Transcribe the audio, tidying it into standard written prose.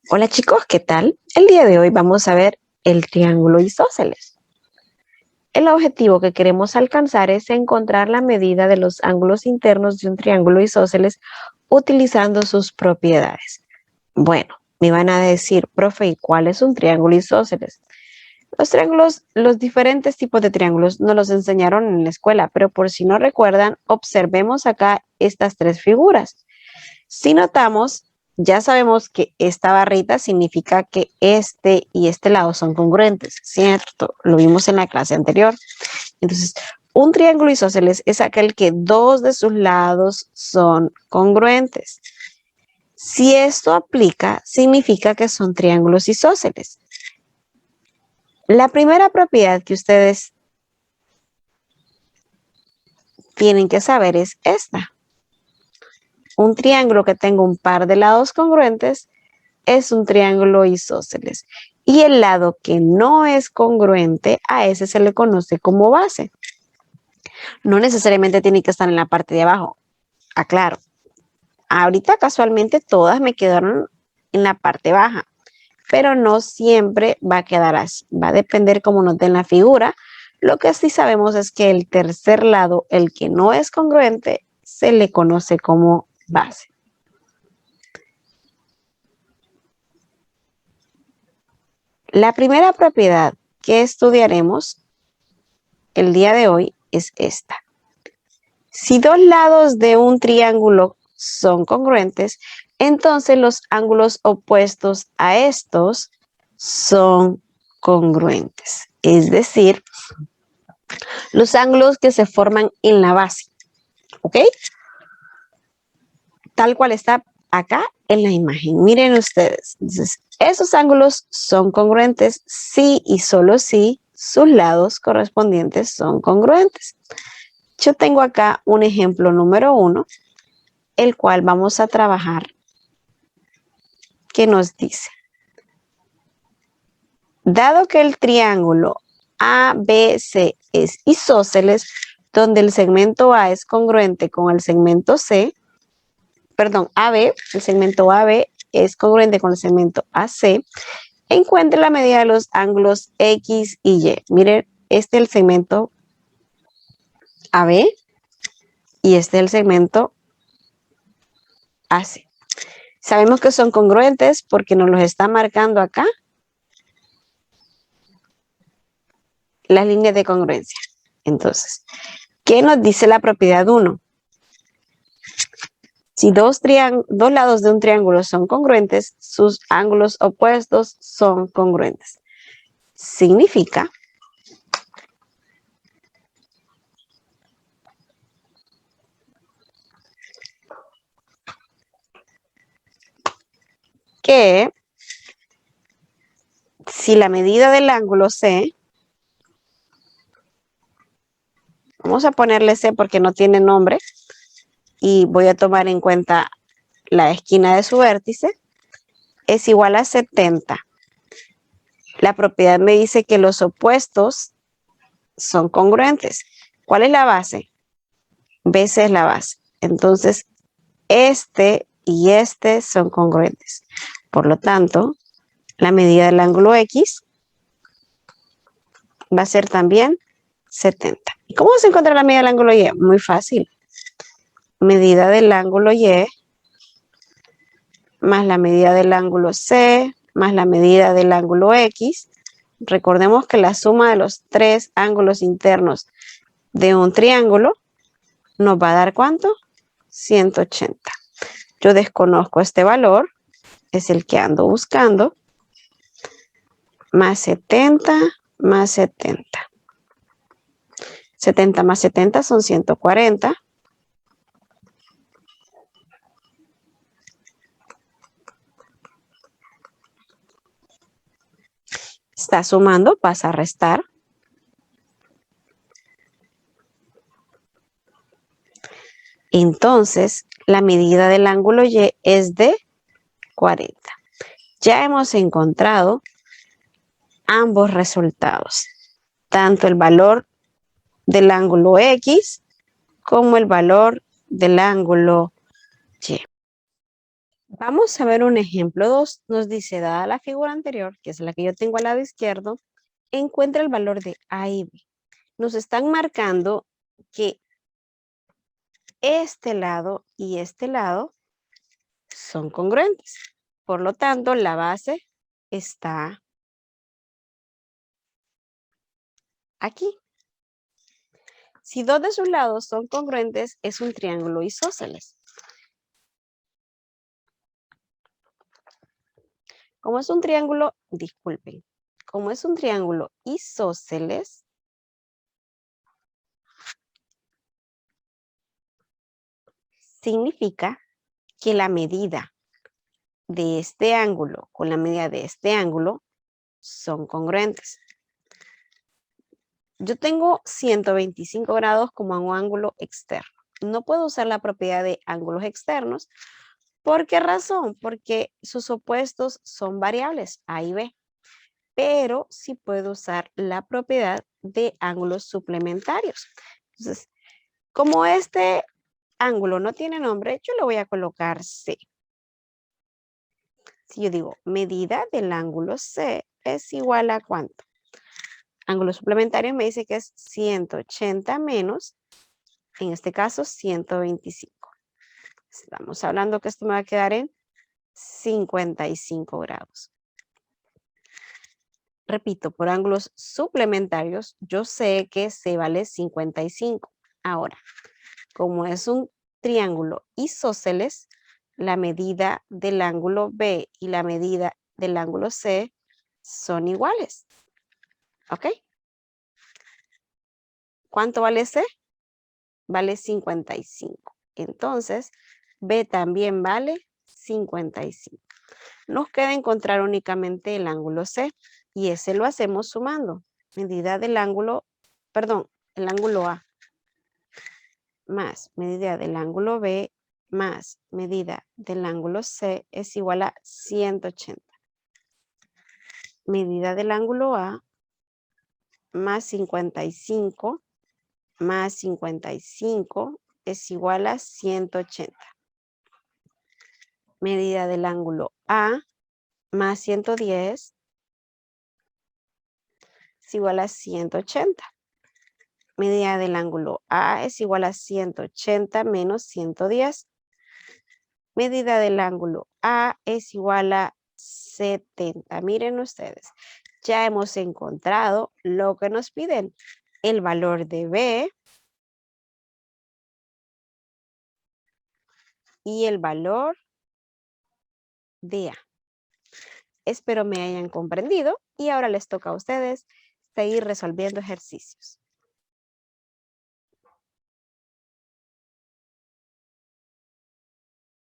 Hola chicos, ¿qué tal? El día de hoy vamos a ver el triángulo isósceles. El objetivo que queremos alcanzar es encontrar la medida de los ángulos internos de un triángulo isósceles utilizando sus propiedades. Bueno, me van a decir, profe, ¿y cuál es un triángulo isósceles? Los triángulos, los diferentes tipos de triángulos nos los enseñaron en la escuela, pero por si no recuerdan, observemos acá estas tres figuras. Si notamos, ya sabemos que esta barrita significa que este y este lado son congruentes, ¿cierto? Lo vimos en la clase anterior. Entonces, un triángulo isósceles es aquel que dos de sus lados son congruentes. Si esto aplica, significa que son triángulos isósceles. La primera propiedad que ustedes tienen que saber es esta. Un triángulo que tenga un par de lados congruentes es un triángulo isósceles. Y el lado que no es congruente, a ese se le conoce como base. No necesariamente tiene que estar en la parte de abajo. Aclaro. Ahorita casualmente todas me quedaron en la parte baja, pero no siempre va a quedar así. Va a depender cómo nos den la figura. Lo que sí sabemos es que el tercer lado, el que no es congruente, se le conoce como base. La primera propiedad que estudiaremos el día de hoy es esta. Si dos lados de un triángulo son congruentes, entonces los ángulos opuestos a estos son congruentes. Es decir, los ángulos que se forman en la base. ¿Ok? Tal cual está acá en la imagen. Miren ustedes. Entonces, esos ángulos son congruentes si y solo si sus lados correspondientes son congruentes. Yo tengo acá un ejemplo número 1, el cual vamos a trabajar, que nos dice, dado que el triángulo ABC es isósceles, donde el segmento A es congruente con el segmento C, perdón, AB, el segmento AB es congruente con el segmento AC, encuentre la medida de los ángulos X y Y. Miren, este es el segmento AB y este es el segmento AC. Sabemos que son congruentes porque nos los está marcando acá las líneas de congruencia. Entonces, ¿qué nos dice la propiedad 1? Si dos lados de un triángulo son congruentes, sus ángulos opuestos son congruentes. Significa que si la medida del ángulo C, vamos a ponerle C porque no tiene nombre, y voy a tomar en cuenta la esquina de su vértice, es igual a 70. La propiedad me dice que los opuestos son congruentes. ¿Cuál es la base? BC es la base. Entonces, este y este son congruentes. Por lo tanto, la medida del ángulo X va a ser también 70. ¿Y cómo se encuentra la medida del ángulo Y? Muy fácil. Medida del ángulo Y más la medida del ángulo C más la medida del ángulo X. Recordemos que la suma de los tres ángulos internos de un triángulo nos va a dar ¿cuánto? 180. Yo desconozco este valor, es el que ando buscando. Más 70 más 70. 70 más 70 son 140. Está sumando, pasa a restar. Entonces, la medida del ángulo Y es de 40. Ya hemos encontrado ambos resultados, tanto el valor del ángulo X como el valor del ángulo Y. Vamos a ver un ejemplo 2. Nos dice, dada la figura anterior, que es la que yo tengo al lado izquierdo, encuentra el valor de A y B. Nos están marcando que este lado y este lado son congruentes. Por lo tanto, la base está aquí. Si dos de sus lados son congruentes, es un triángulo isósceles. Como es un triángulo, disculpen, como es un triángulo isósceles, significa que la medida de este ángulo con la medida de este ángulo son congruentes. Yo tengo 125 grados como un ángulo externo. No puedo usar la propiedad de ángulos externos. ¿Por qué razón? Porque sus opuestos son variables, A y B. Pero sí puedo usar la propiedad de ángulos suplementarios. Entonces, como este ángulo no tiene nombre, yo le voy a colocar C. Si yo digo medida del ángulo C es igual a ¿cuánto? Ángulo suplementario me dice que es 180 menos, en este caso, 125. Estamos hablando que esto me va a quedar en 55 grados. Repito, por ángulos suplementarios, yo sé que C vale 55. Ahora, como es un triángulo isósceles, la medida del ángulo B y la medida del ángulo C son iguales. ¿Ok? ¿Cuánto vale C? Vale 55. Entonces, B también vale 55. Nos queda encontrar únicamente el ángulo C y ese lo hacemos sumando. Medida del ángulo, perdón, el ángulo A más medida del ángulo B más medida del ángulo C es igual a 180. Medida del ángulo A más 55 más 55 es igual a 180. Medida del ángulo A más 110 es igual a 180. Medida del ángulo A es igual a 180 menos 110. Medida del ángulo A es igual a 70. Miren ustedes, ya hemos encontrado lo que nos piden. El valor de B y el valor de A. Espero me hayan comprendido y ahora les toca a ustedes seguir resolviendo ejercicios.